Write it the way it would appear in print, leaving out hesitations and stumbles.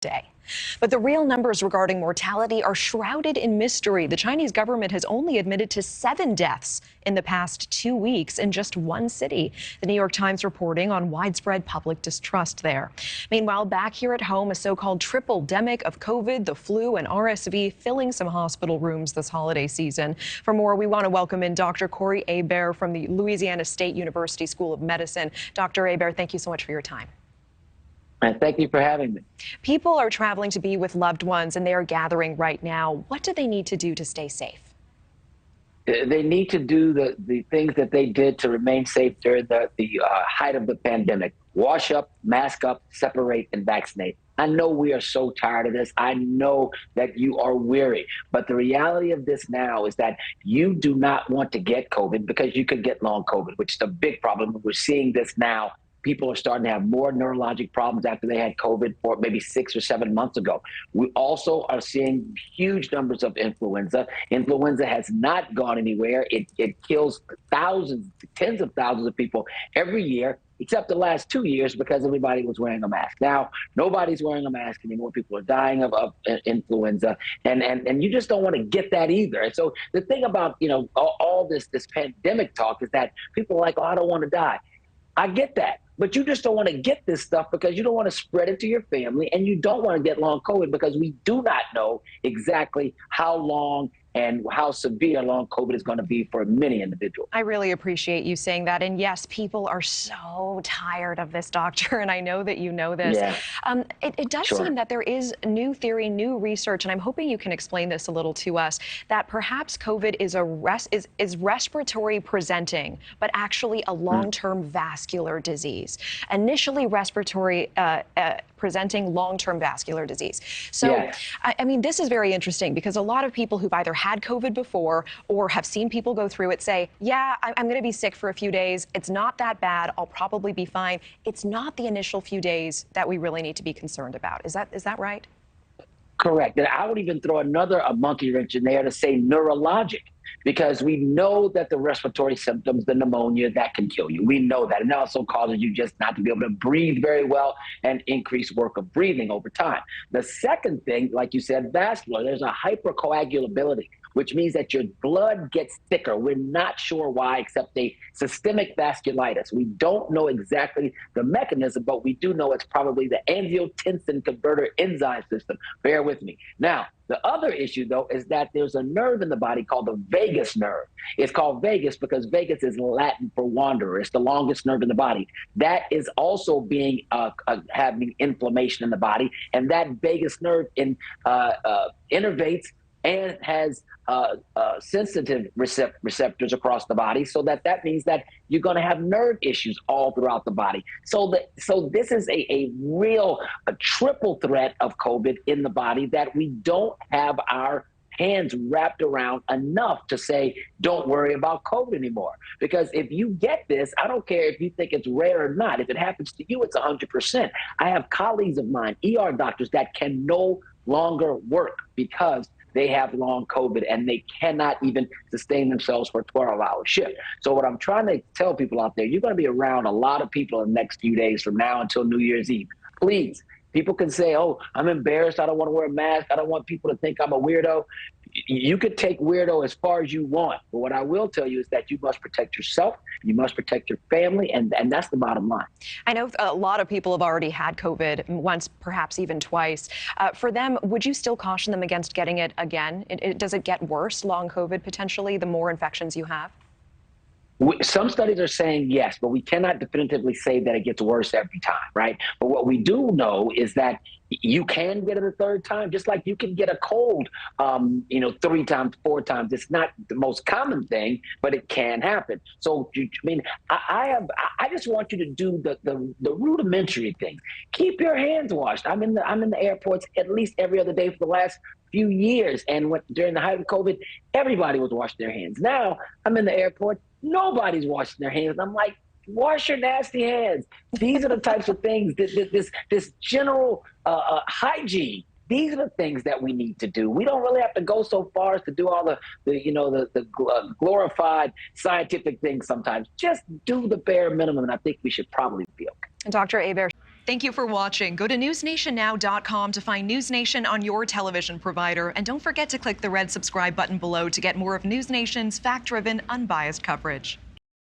day. But the real numbers regarding mortality are shrouded in mystery. The Chinese government has only admitted to 7 deaths in the past 2 weeks in just one city. The New York Times reporting on widespread public distrust there. Meanwhile, back here at home, a so-called tripledemic of COVID, the flu, and RSV filling some hospital rooms this holiday season. For more, we want to welcome in Dr. Corey Hebert from the Louisiana State University School of Medicine. Dr. Hebert, thank you so much for your time. And thank you for having me. People are traveling to be with loved ones, and they are gathering right now. What do they need to do to stay safe? They need to do the things that they did to remain safe during the height of the pandemic. Wash up, mask up, separate, and vaccinate. I know we are so tired of this. I know that you are weary. But the reality of this now is that you do not want to get COVID because you could get long COVID, which is a big problem. We're seeing this now. People are starting to have more neurologic problems after they had COVID for maybe 6 or 7 months ago. We also are seeing huge numbers of influenza. Influenza has not gone anywhere. It kills thousands, tens of thousands of people every year, except the last 2 years because everybody was wearing a mask. Now, nobody's wearing a mask anymore. People are dying of influenza, and you just don't want to get that either. And so the thing about, all this pandemic talk is that people are like, oh, I don't want to die. I get that, but you just don't want to get this stuff because you don't want to spread it to your family, and you don't want to get long COVID because we do not know exactly how long and how severe long COVID is going to be for many individuals. I really appreciate you saying that. And yes, people are so tired of this, doctor, and I know that you know this. Yeah. It does seem that there is new theory, new research, and I'm hoping you can explain this a little to us, that perhaps COVID is respiratory presenting, but actually a long-term vascular disease. Initially respiratory presenting, long-term vascular disease. So, I mean, this is very interesting because a lot of people who've either had COVID before or have seen people go through it say, yeah, I'm going to be sick for a few days. It's not that bad. I'll probably be fine. It's not the initial few days that we really need to be concerned about. Is that right? Correct. And I would even throw a monkey wrench in there to say neurologic, because we know that the respiratory symptoms, the pneumonia, that can kill you. We know that. And it also causes you just not to be able to breathe very well and increase work of breathing over time. The second thing, like you said, vascular, there's a hypercoagulability, which means that your blood gets thicker. We're not sure why, except a systemic vasculitis. We don't know exactly the mechanism, but we do know it's probably the angiotensin converter enzyme system. Bear with me. Now, the other issue, though, is that there's a nerve in the body called the vagus nerve. It's called vagus because vagus is Latin for wanderer. It's the longest nerve in the body. That is also being having inflammation in the body, and that vagus nerve innervates and has sensitive receptors across the body, so that means that you're going to have nerve issues all throughout the body. So this is a real triple threat of COVID in the body that we don't have our hands wrapped around enough to say, don't worry about COVID anymore. Because if you get this, I don't care if you think it's rare or not. If it happens to you, it's 100%. I have colleagues of mine, ER doctors, that can no longer work because they have long COVID and they cannot even sustain themselves for a 12-hour shift. So what I'm trying to tell people out there, you're going to be around a lot of people in the next few days from now until New Year's Eve. Please, people can say, oh, I'm embarrassed. I don't want to wear a mask. I don't want people to think I'm a weirdo. You could take weirdo as far as you want. But what I will tell you is that you must protect yourself, you must protect your family, and that's the bottom line. I know a lot of people have already had COVID once, perhaps even twice. For them, would you still caution them against getting it again? Does it get worse, long COVID, potentially, the more infections you have? Some studies are saying yes, but we cannot definitively say that it gets worse every time, right? But what we do know is that you can get it a third time, just like you can get a cold, 3 times, 4 times. It's not the most common thing, but it can happen. So, I just want you to do the rudimentary things. Keep your hands washed. I'm in the airports at least every other day for the last few years, and during the height of COVID, everybody was washing their hands. Now I'm in the airport, nobody's washing their hands. I'm like, wash your nasty hands. These are the types of things, this general hygiene. These are the things that we need to do. We don't really have to go so far as to do all the glorified scientific things sometimes. Just do the bare minimum, and I think we should probably be okay. Dr. Hebert. Thank you for watching. Go to newsnationnow.com to find NewsNation on your television provider. And don't forget to click the red subscribe button below to get more of NewsNation's fact-driven, unbiased coverage.